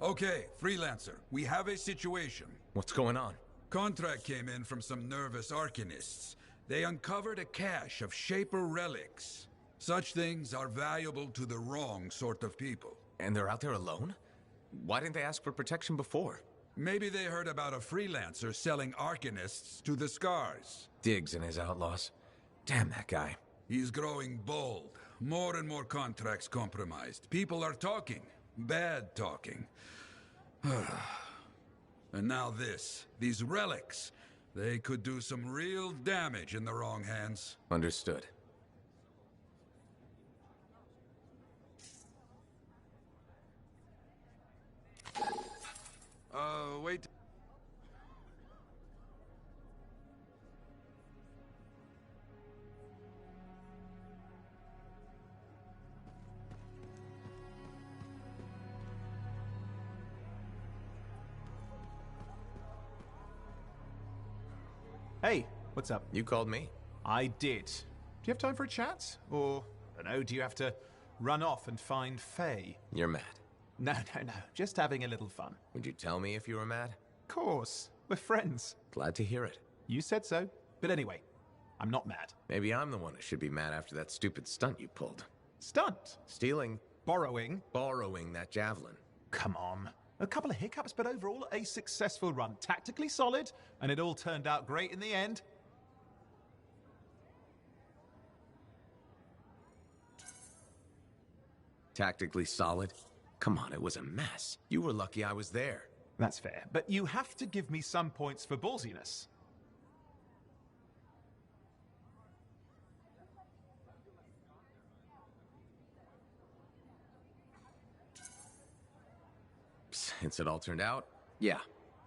Okay, Freelancer, we have a situation. What's going on? Contract came in from some nervous arcanists. They uncovered a cache of Shaper relics. Such things are valuable to the wrong sort of people. And they're out there alone? Why didn't they ask for protection before? Maybe they heard about a Freelancer selling arcanists to the Scars. Diggs and his outlaws. Damn that guy. He's growing bold. More and more contracts compromised. People are talking. Bad talking. And now this. These relics. They could do some real damage in the wrong hands. Understood. Wait. Hey, what's up? You called me? I did. Do you have time for a chat? Or, I don't know, do you have to run off and find Faye? You're mad. No. Just having a little fun. Would you tell me if you were mad? Of course. We're friends. Glad to hear it. You said so. But anyway, I'm not mad. Maybe I'm the one who should be mad after that stupid stunt you pulled. Stunt? Stealing. Borrowing? Borrowing that javelin. Come on. A couple of hiccups, but overall a successful run. Tactically solid, and it all turned out great in the end. Tactically solid? Come on, it was a mess. You were lucky I was there. That's fair, but you have to give me some points for ballsiness. Since it all turned out, yeah.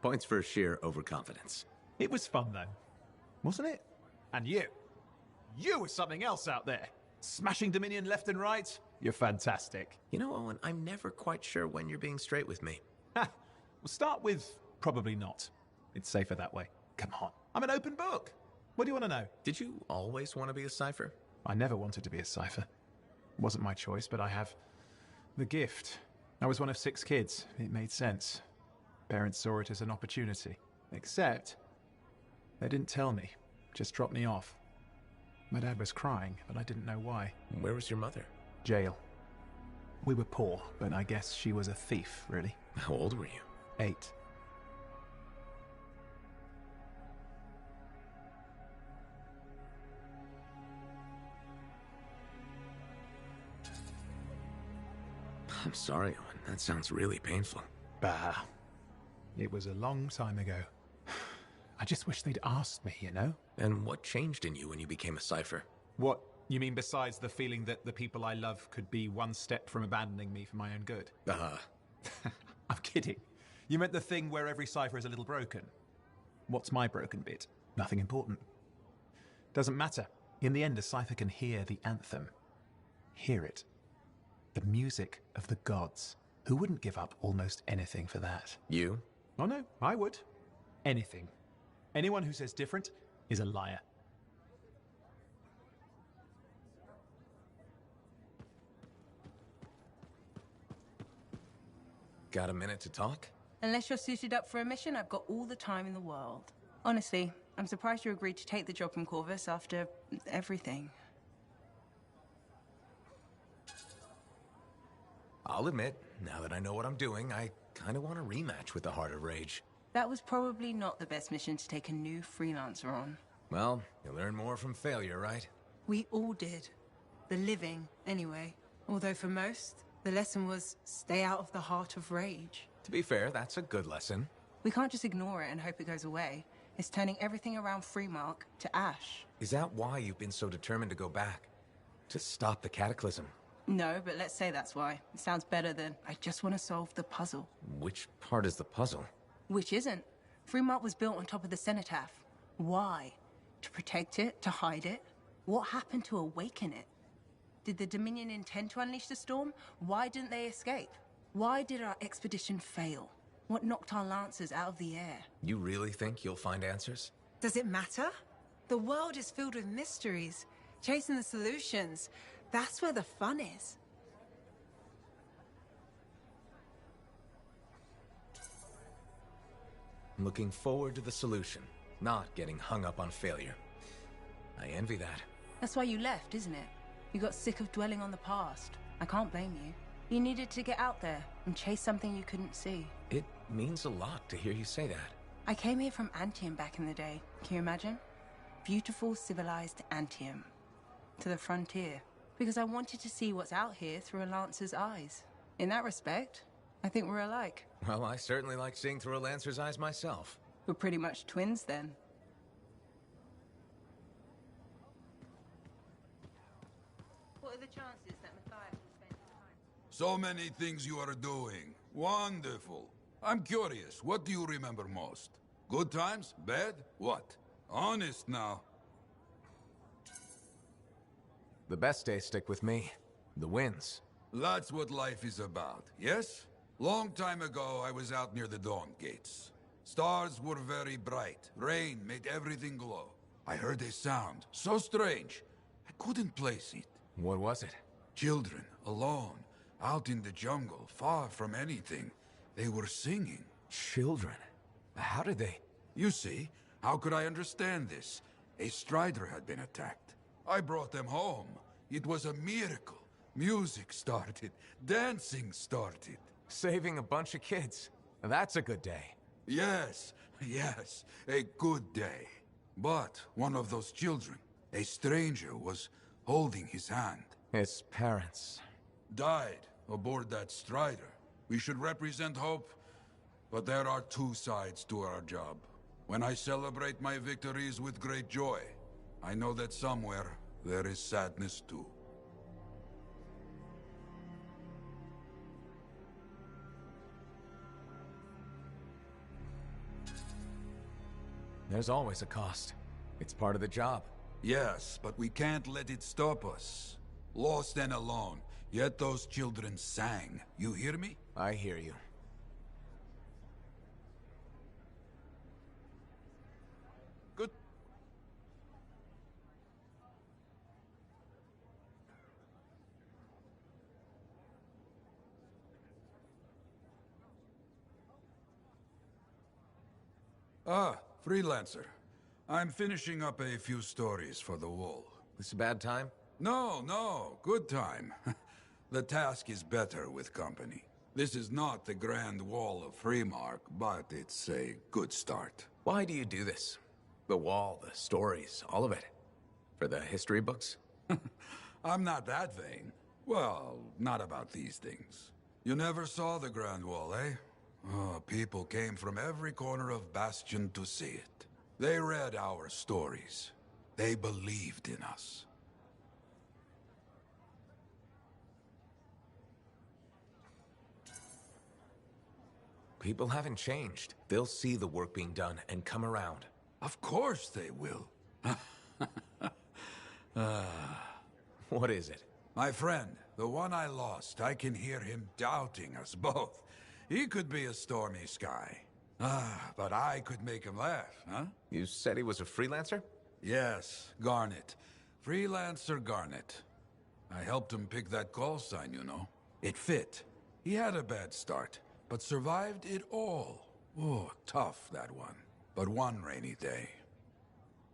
Points for sheer overconfidence. It was fun, though. Wasn't it? And you. You were something else out there. Smashing Dominion left and right. You're fantastic. You know, Owen, I'm never quite sure when you're being straight with me. Ha! We'll start with probably not. It's safer that way. Come on. I'm an open book. What do you want to know? Did you always want to be a cipher? I never wanted to be a cipher. It wasn't my choice, but I have the gift. I was one of 6 kids. It made sense. Parents saw it as an opportunity. Except, they didn't tell me. Just dropped me off. My dad was crying, but I didn't know why. Where was your mother? Jail. We were poor, but I guess she was a thief, really. How old were you? 8. I'm sorry, Owen. That sounds really painful. Bah. It was a long time ago. I just wish they'd asked me, you know? And what changed in you when you became a cipher? What? You mean besides the feeling that the people I love could be one step from abandoning me for my own good? I'm kidding. You meant the thing where every cipher is a little broken. What's my broken bit? Nothing important. Doesn't matter. In the end, a cipher can hear the anthem. Hear it. The music of the gods. Who wouldn't give up almost anything for that? You? Oh no, I would. Anything. Anyone who says different is a liar. Got a minute to talk? Unless you're suited up for a mission, I've got all the time in the world. Honestly, I'm surprised you agreed to take the job from Corvus after everything. I'll admit, now that I know what I'm doing, I kind of want a rematch with the Heart of Rage. That was probably not the best mission to take a new freelancer on. Well, you learn more from failure, right? We all did. The living, anyway. Although for most, the lesson was stay out of the Heart of Rage. To be fair, that's a good lesson. We can't just ignore it and hope it goes away. It's turning everything around Freemark to ash. Is that why you've been so determined to go back? To stop the cataclysm? No, but let's say that's why. It sounds better than, I just want to solve the puzzle. Which part is the puzzle? Which isn't. Freemark was built on top of the cenotaph. Why? To protect it? To hide it? What happened to awaken it? Did the Dominion intend to unleash the storm? Why didn't they escape? Why did our expedition fail? What knocked our lancers out of the air? You really think you'll find answers? Does it matter? The world is filled with mysteries. Chasing the solutions, that's where the fun is. looking forward to the solution, not getting hung up on failure. I envy that. That's why you left, isn't it? You got sick of dwelling on the past. I can't blame you. You needed to get out there and chase something you couldn't see. It means a lot to hear you say that. I came here from Anthem back in the day. Can you imagine? Beautiful, civilized Anthem. To the frontier. Because I wanted to see what's out here through a Lancer's eyes. In that respect, I think we're alike. Well, I certainly like seeing through a Lancer's eyes myself. We're pretty much twins then. What are the chances that Matthias will spend his time? So many things you are doing. Wonderful. I'm curious, what do you remember most? Good times? Bad? What? Honest now. The best days stick with me. The wins. That's what life is about, yes? Long time ago, I was out near the Dawn Gates. Stars were very bright. Rain made everything glow. I heard a sound, so strange. I couldn't place it. What was it? Children, alone, out in the jungle, far from anything. They were singing. Children? How did they? You see, how could I understand this? A strider had been attacked. I brought them home. It was a miracle. Music started. Dancing started. Saving a bunch of kids. That's a good day. Yes, yes, a good day. But one of those children, a stranger, was holding his hand. His parents. Died aboard that strider. We should represent hope, but there are two sides to our job. When I celebrate my victories with great joy, I know that somewhere there is sadness too. There's always a cost. It's part of the job. Yes, but we can't let it stop us. Lost and alone, yet those children sang. You hear me? I hear you. Good. Freelancer. I'm finishing up a few stories for the wall. This a bad time? No, good time. The task is better with company. This is not the Grand Wall of Freemark, but it's a good start. Why do you do this? The wall, the stories, all of it. For the history books? I'm not that vain. Well, not about these things. You never saw the Grand Wall, eh? Oh, people came from every corner of Bastion to see it. They read our stories. They believed in us. People haven't changed. They'll see the work being done and come around. Of course they will. What is it? My friend, the one I lost, I can hear him doubting us both. He could be a stormy sky. But I could make him laugh, huh? You said he was a freelancer? Yes, Garnet. Freelancer Garnet. I helped him pick that call sign, you know. It fit. He had a bad start, but survived it all. Oh, tough, that one. But one rainy day,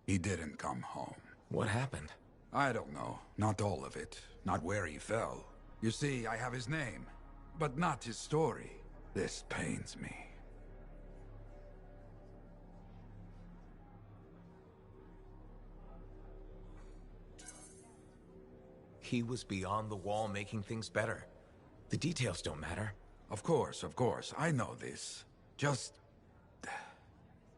he didn't come home. What happened? I don't know. Not all of it. Not where he fell. You see, I have his name, but not his story. This pains me. He was beyond the wall making things better. The details don't matter. Of course. I know this. Just...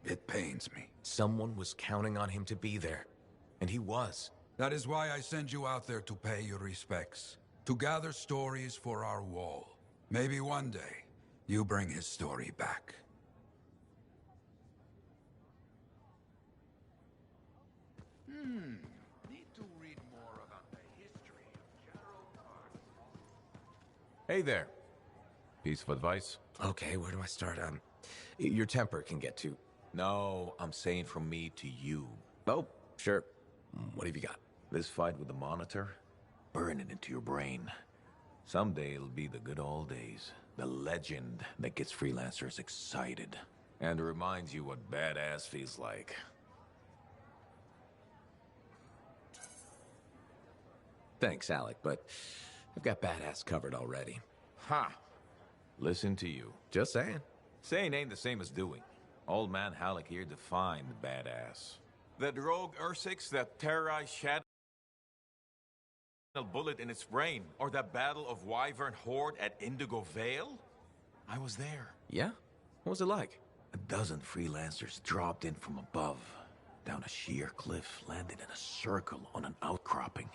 it pains me. Someone was counting on him to be there. And he was. That is why I send you out there to pay your respects. To gather stories for our wall. Maybe one day, you bring his story back. Need to read more about the history of Gerald Hart. Hey there. Piece of advice? Okay, where do I start? Your temper can get to... No, I'm saying from me to you. Oh, sure. What have you got? This fight with the Monitor, burn it into your brain. Someday it'll be the good old days. The legend that gets freelancers excited. And reminds you what badass feels like. Thanks, Alec, but I've got badass covered already. Ha! Listen to you. Just saying. Saying ain't the same as doing. Old man Halleck here defined badass. That rogue Ursix that terrorized Shadow bullet in its brain, or that battle of Wyvern Horde at Indigo Vale? I was there. Yeah? What was it like? A dozen freelancers dropped in from above, down a sheer cliff, landed in a circle on an outcropping.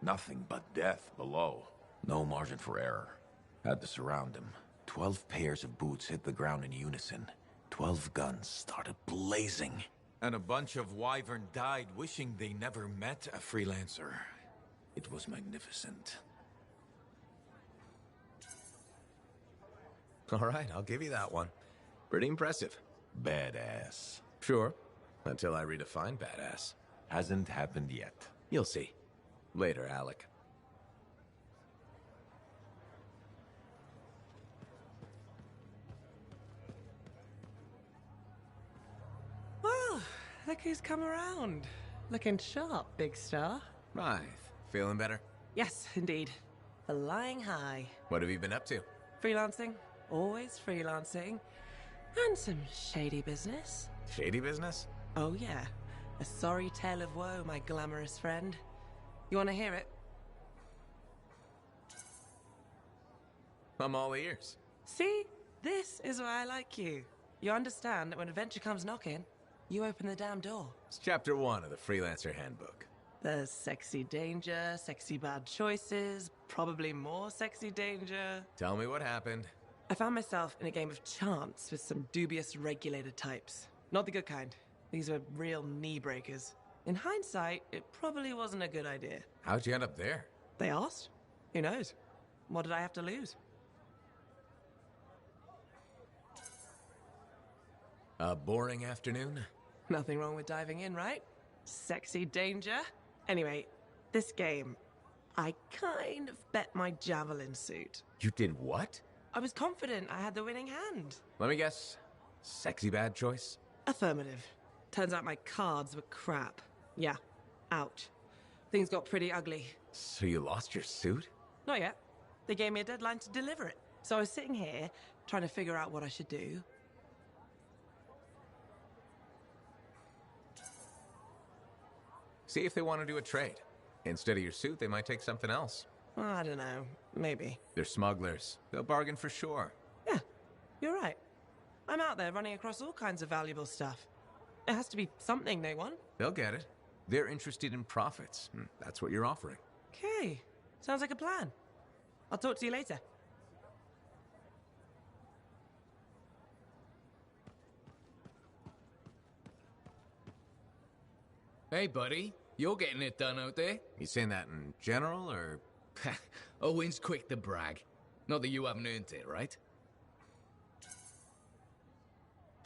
Nothing but death below. No margin for error. Had to surround them. 12 pairs of boots hit the ground in unison. 12 guns started blazing. And a bunch of Wyvern died wishing they never met a freelancer. It was magnificent. All right, I'll give you that one. Pretty impressive. Badass. Sure. Until I redefine badass. Hasn't happened yet. You'll see. Later, Alec. Well, look who's come around. Looking sharp, big star. Right. Feeling better? Yes, indeed. Flying high. What have you been up to? Freelancing. Always freelancing. And some shady business. Shady business? Oh yeah. A sorry tale of woe, my glamorous friend. You want to hear it? I'm all ears. See? This is why I like you. You understand that when adventure comes knocking, you open the damn door. It's chapter 1 of the Freelancer Handbook. There's sexy danger, sexy bad choices, probably more sexy danger. Tell me what happened. I found myself in a game of chance with some dubious regulated types. Not the good kind. These were real knee breakers. In hindsight, it probably wasn't a good idea. How'd you end up there? They asked. Who knows? What did I have to lose? A boring afternoon? Nothing wrong with diving in, right? Sexy danger. Anyway, this game, I kind of bet my javelin suit. You did what? I was confident I had the winning hand. Let me guess. Sexy bad choice? Affirmative. Turns out my cards were crap. Yeah, ouch. Things got pretty ugly. So you lost your suit? Not yet. They gave me a deadline to deliver it. So I was sitting here, trying to figure out what I should do. See if they want to do a trade. Instead of your suit, they might take something else. I don't know. Maybe. They're smugglers. They'll bargain for sure. Yeah, you're right. I'm out there running across all kinds of valuable stuff. It has to be something they want. They'll get it. They're interested in profits. That's what you're offering. Okay. Sounds like a plan. I'll talk to you later. Hey, buddy. You're getting it done out there. You saying that in general, or...? Owen's quick to brag. Not that you haven't earned it, right?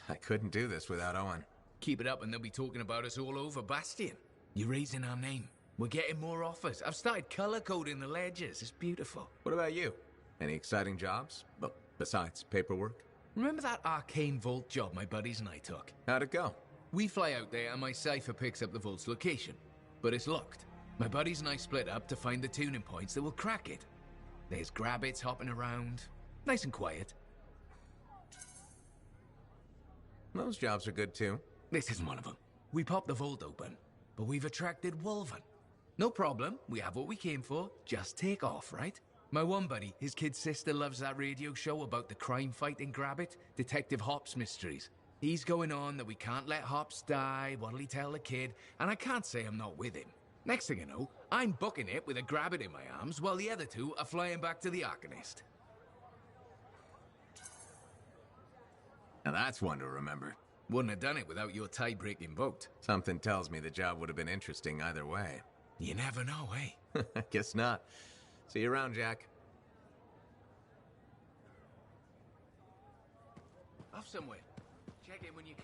I couldn't do this without Owen. Keep it up and they'll be talking about us all over Bastion. You're raising our name. We're getting more offers. I've started color-coding the ledgers. It's beautiful. What about you? Any exciting jobs? Well, besides paperwork? Remember that arcane vault job my buddies and I took? How'd it go? We fly out there and my cipher picks up the vault's location. But it's locked. My buddies and I split up to find the tuning points that will crack it. There's grabbits hopping around. Nice and quiet. Those jobs are good too. This isn't one of them. We popped the vault open, but we've attracted Wolven. No problem, we have what we came for. Just take off, right? My one buddy, his kid's sister loves that radio show about the crime fight in Grabbit, Detective Hops Mysteries. He's going on that we can't let Hops die, what'll he tell the kid, and I can't say I'm not with him. Next thing I know, I'm booking it with a Grabbit in my arms while the other two are flying back to the Arcanist. Now that's one to remember. Wouldn't have done it without your tie-breaking vote. Something tells me the job would have been interesting either way. You never know, eh? Guess not. See you around, Jack. Off somewhere. Check in when you can.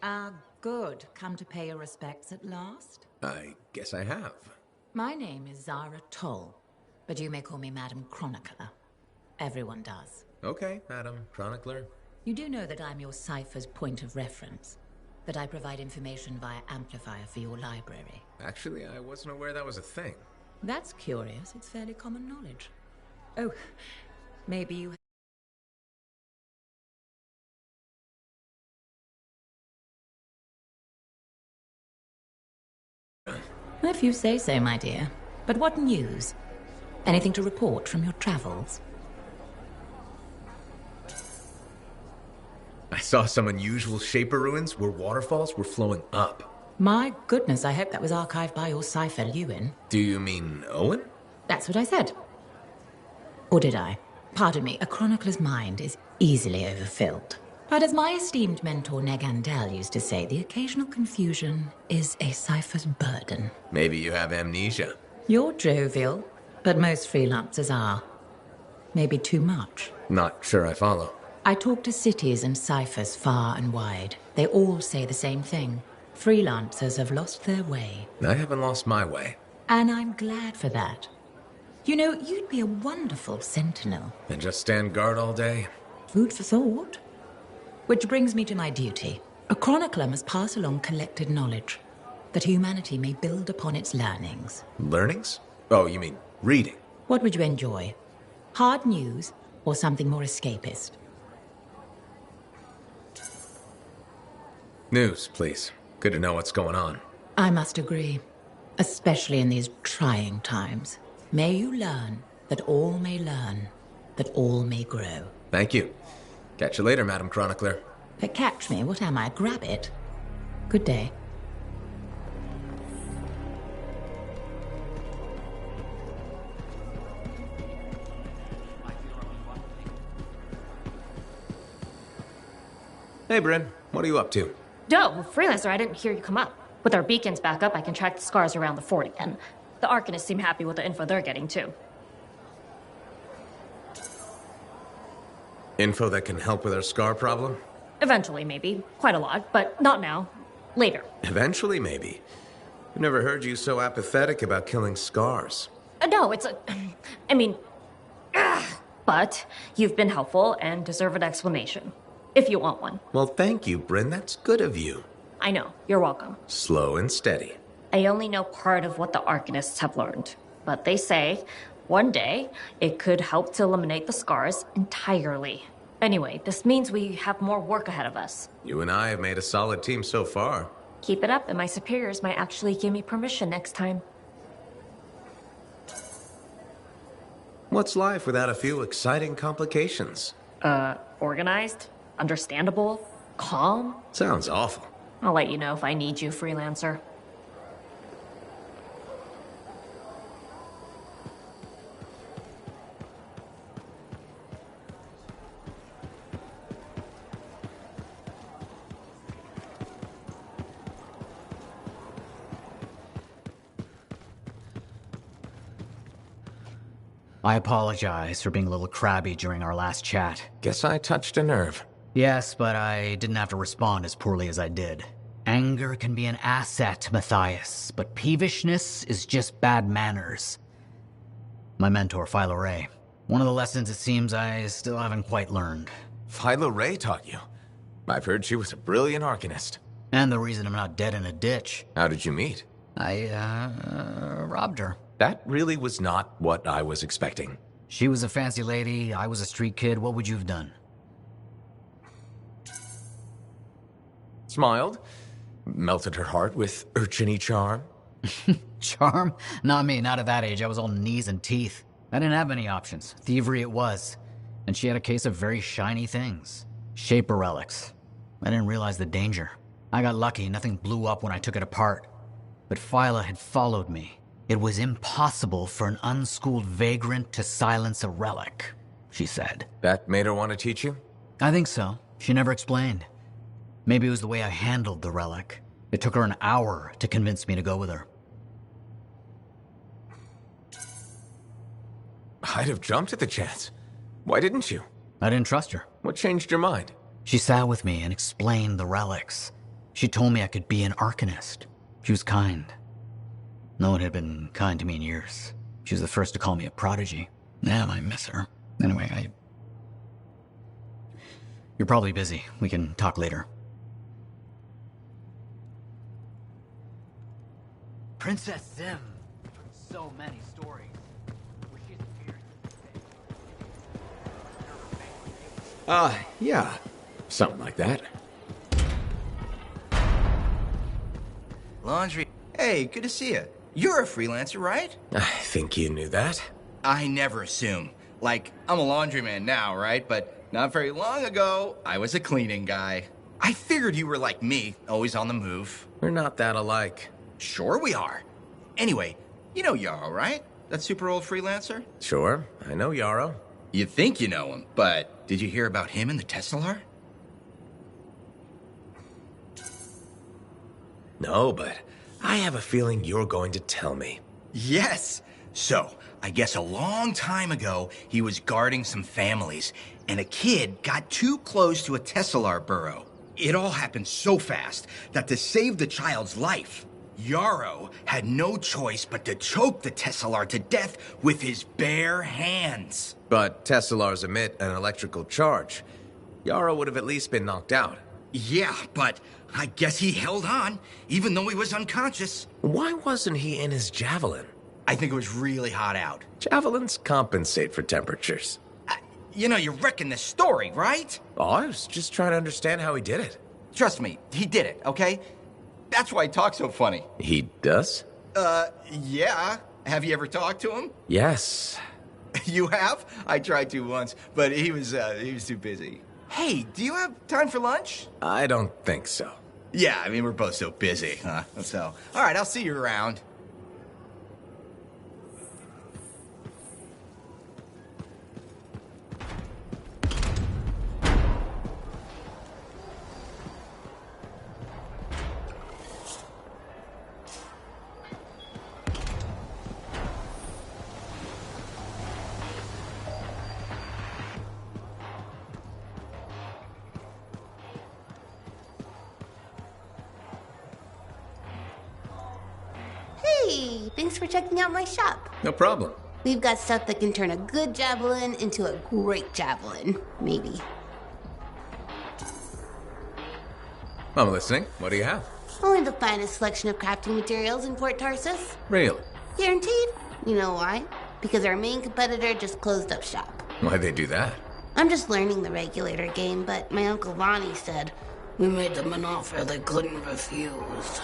Ah, good. Come to pay your respects at last? I guess I have. My name is Zara Toll, but you may call me Madam Chronicler. Everyone does. Okay, Madam Chronicler. You do know that I'm your cipher's point of reference, that I provide information via amplifier for your library. Actually, I wasn't aware that was a thing. That's curious. It's fairly common knowledge. Oh, maybe you... If you say so, my dear. But what news? Anything to report from your travels? I saw some unusual shaper ruins where waterfalls were flowing up. My goodness, I hope that was archived by your cipher, Lewin. Do you mean Owen? That's what I said. Or did I? Pardon me, a chronicler's mind is easily overfilled. But as my esteemed mentor Negandel used to say, the occasional confusion is a cipher's burden. Maybe you have amnesia. You're jovial, but most freelancers are. Maybe too much. Not sure I follow. I talk to cities and ciphers far and wide. They all say the same thing. Freelancers have lost their way. I haven't lost my way. And I'm glad for that. You know, you'd be a wonderful sentinel. And just stand guard all day? Food for thought. Which brings me to my duty. A chronicler must pass along collected knowledge, that humanity may build upon its learnings. Learnings? Oh, you mean reading? What would you enjoy? Hard news or something more escapist? News, please. Good to know what's going on. I must agree, especially in these trying times. May you learn that all may learn, that all may grow. Thank you. Catch you later, Madam Chronicler. But catch me, what am I? Grab it. Good day. Hey, Bryn. What are you up to? Doe, Freelancer, I didn't hear you come up. With our beacons back up, I can track the scars around the fort again. The Arcanists seem happy with the info they're getting, too. Info that can help with our scar problem? Eventually, maybe. Quite a lot, but not now. Later. Eventually, maybe. I've never heard you so apathetic about killing scars. No, it's a... I mean... But you've been helpful and deserve an explanation. If you want one. Well, thank you, Bryn. That's good of you. I know. You're welcome. Slow and steady. I only know part of what the Arcanists have learned. But they say, one day, it could help to eliminate the scars entirely. Anyway, this means we have more work ahead of us. You and I have made a solid team so far. Keep it up, and my superiors might actually give me permission next time. What's life without a few exciting complications? Organized? Understandable? Calm? Sounds awful. I'll let you know if I need you, Freelancer. I apologize for being a little crabby during our last chat. Guess I touched a nerve. Yes, but I didn't have to respond as poorly as I did. Anger can be an asset, Matthias, but peevishness is just bad manners. My mentor, Philo Ray. One of the lessons it seems I still haven't quite learned. Philo Ray taught you? I've heard she was a brilliant Arcanist. And the reason I'm not dead in a ditch. How did you meet? I, robbed her. That really was not what I was expecting. She was a fancy lady, I was a street kid. What would you have done? Smiled. Melted her heart with urchin-y charm. Charm? Not me, not at that age. I was all knees and teeth. I didn't have many options. Thievery it was. And she had a case of very shiny things. Shaper relics. I didn't realize the danger. I got lucky, nothing blew up when I took it apart. But Phyla had followed me. It was impossible for an unschooled vagrant to silence a relic, she said. That made her want to teach you? I think so. She never explained. Maybe it was the way I handled the relic. It took her an hour to convince me to go with her. I'd have jumped at the chance. Why didn't you? I didn't trust her. What changed your mind? She sat with me and explained the relics. She told me I could be an Arcanist. She was kind. No one had been kind to me in years. She was the first to call me a prodigy. Damn, I miss her. Anyway, You're probably busy. We can talk later. Princess Zim. So many stories. Yeah. Something like that. Laundry. Hey, good to see you. You're a freelancer, right? I think you knew that. I never assume. Like, I'm a laundryman now, right? But not very long ago, I was a cleaning guy. I figured you were like me, always on the move. We're not that alike. Sure we are. Anyway, you know Yarrow, right? That super old freelancer? Sure, I know Yarrow. You think you know him, but did you hear about him and the Teslar? No, but I have a feeling you're going to tell me. Yes. So, I guess a long time ago, he was guarding some families, and a kid got too close to a Teslar burrow. It all happened so fast that to save the child's life, Yarrow had no choice but to choke the Teslar to death with his bare hands. But Teslars emit an electrical charge. Yarrow would have at least been knocked out. Yeah, but I guess he held on, even though he was unconscious. Why wasn't he in his javelin? I think it was really hot out. Javelins compensate for temperatures. You know, you're wrecking the story, right? Oh, I was just trying to understand how he did it. Trust me, he did it, okay? That's why he talks so funny. He does? Yeah. Have you ever talked to him? Yes. You have? I tried to once, but he was too busy. Hey, do you have time for lunch? I don't think so. Yeah, I mean, we're both so busy, huh? So, all right, I'll see you around. Hey, thanks for checking out my shop. No problem. We've got stuff that can turn a good javelin into a great javelin, maybe. I'm listening. What do you have? Only the finest selection of crafting materials in Port Tarsus. Really? Guaranteed. You know why? Because our main competitor just closed up shop. Why'd they do that? I'm just learning the regulator game, but my Uncle Lonnie said, we made them an offer they couldn't refuse.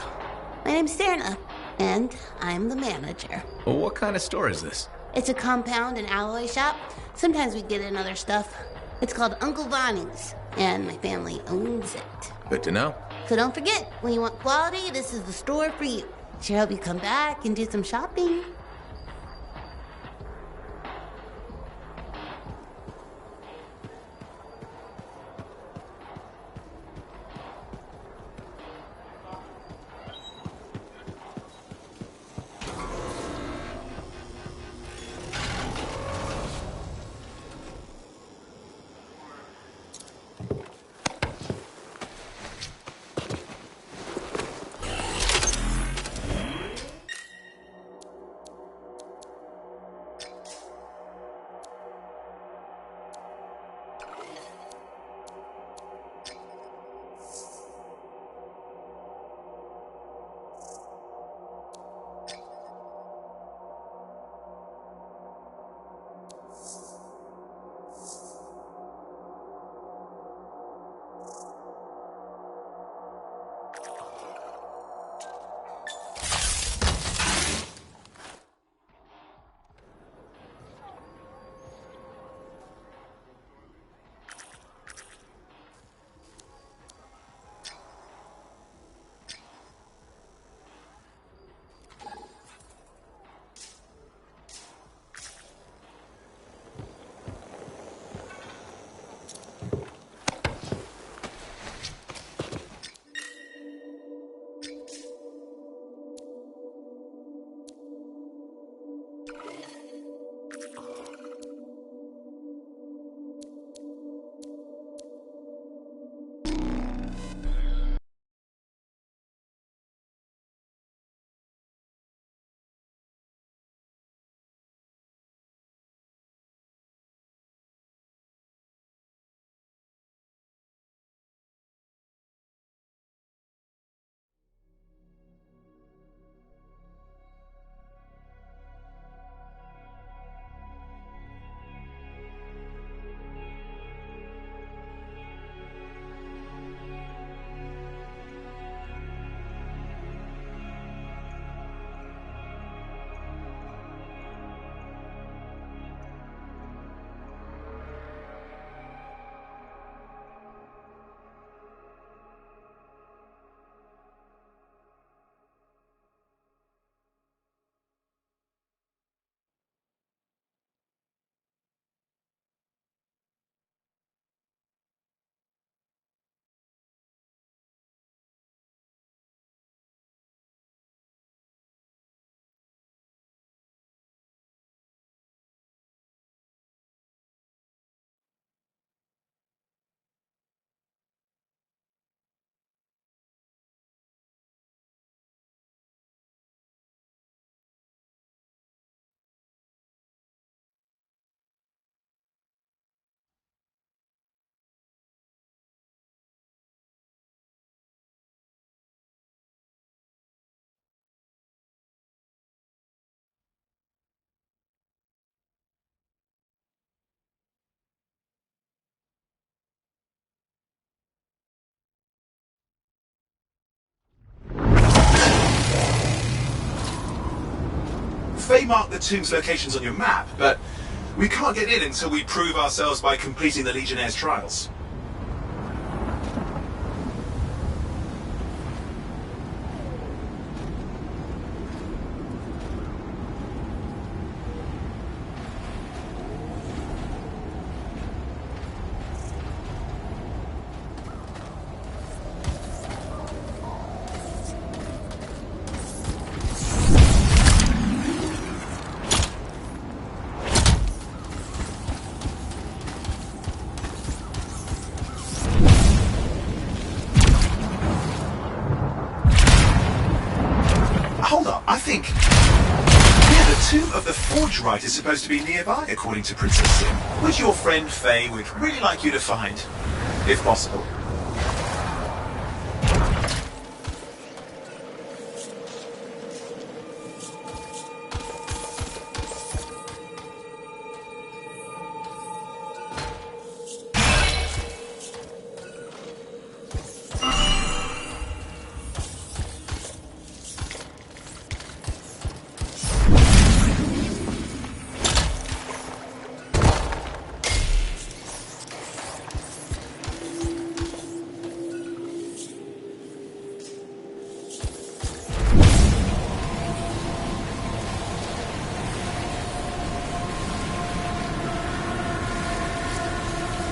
My name's Serna, and I'm the manager. Well, what kind of store is this? It's a compound and alloy shop. Sometimes we get in other stuff. It's called Uncle Lonnie's, and my family owns it. Good to know. So don't forget, when you want quality, this is the store for you. Sure hope you come back and do some shopping. Faye marked the tomb's locations on your map, but we can't get in until we prove ourselves by completing the Legionnaire's trials. Hold up, I think... Yeah, the tomb of the Forge Rite is supposed to be nearby, according to Princess Sim, which your friend Faye would really like you to find, if possible.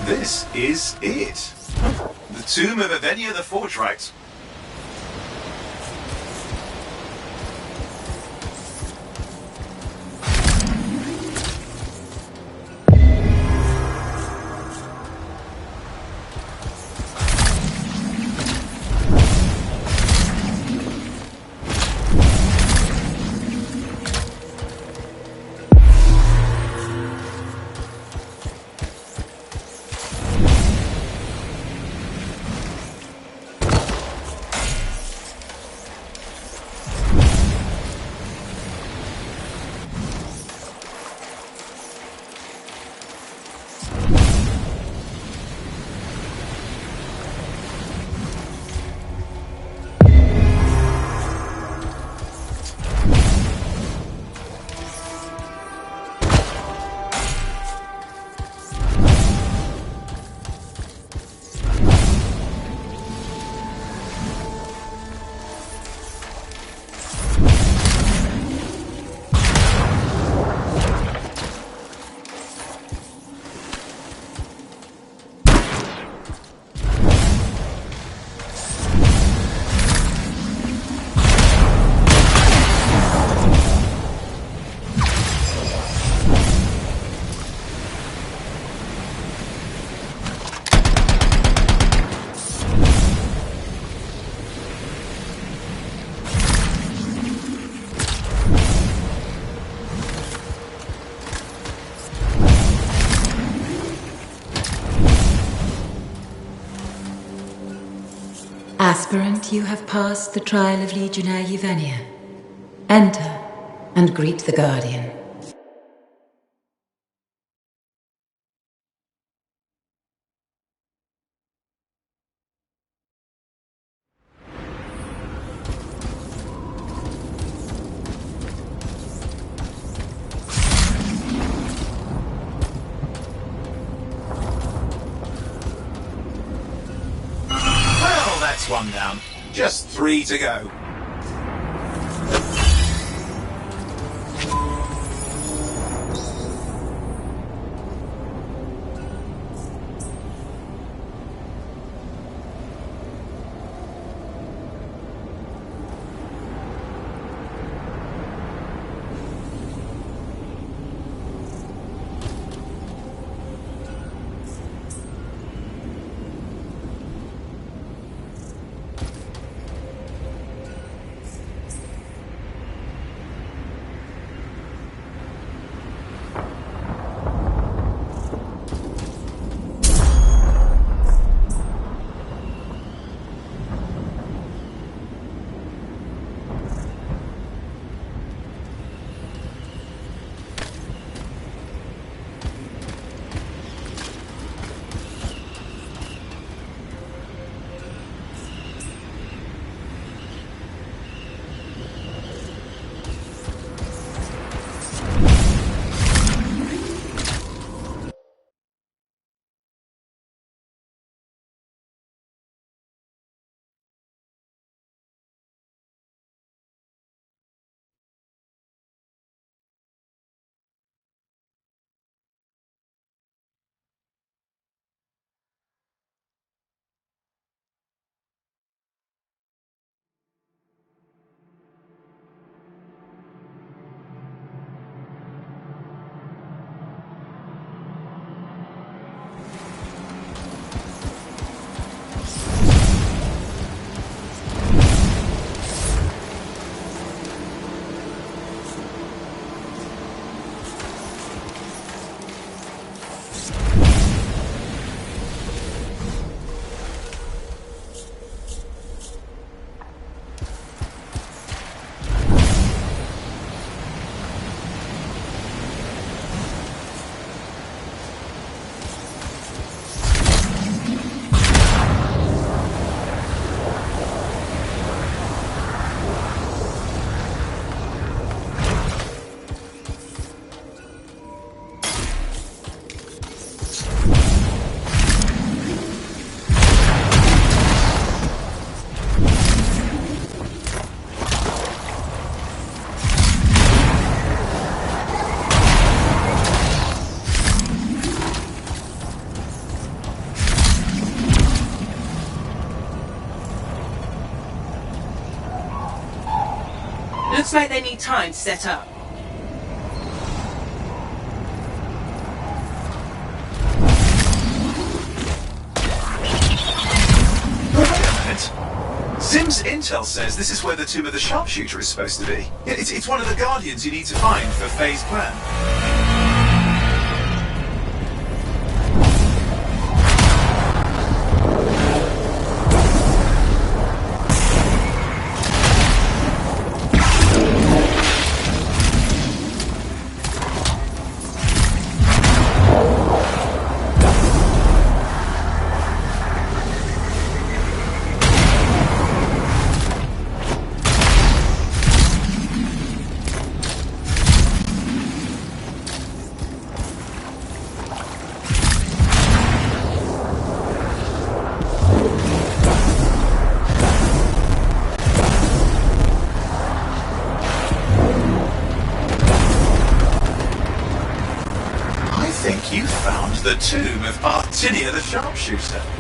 This is it. The tomb of Avenia the Forge Rite. Aspirant, you have passed the trial of Legionnaire Yevenia. Enter and greet the Guardian. One down. Just 3 to go. Looks like they need time to set up. Wait a minute. Sim's intel says this is where the tomb of the sharpshooter is supposed to be. It's one of the guardians you need to find for Faye's plan. You found the tomb of Artinia the Sharpshooter.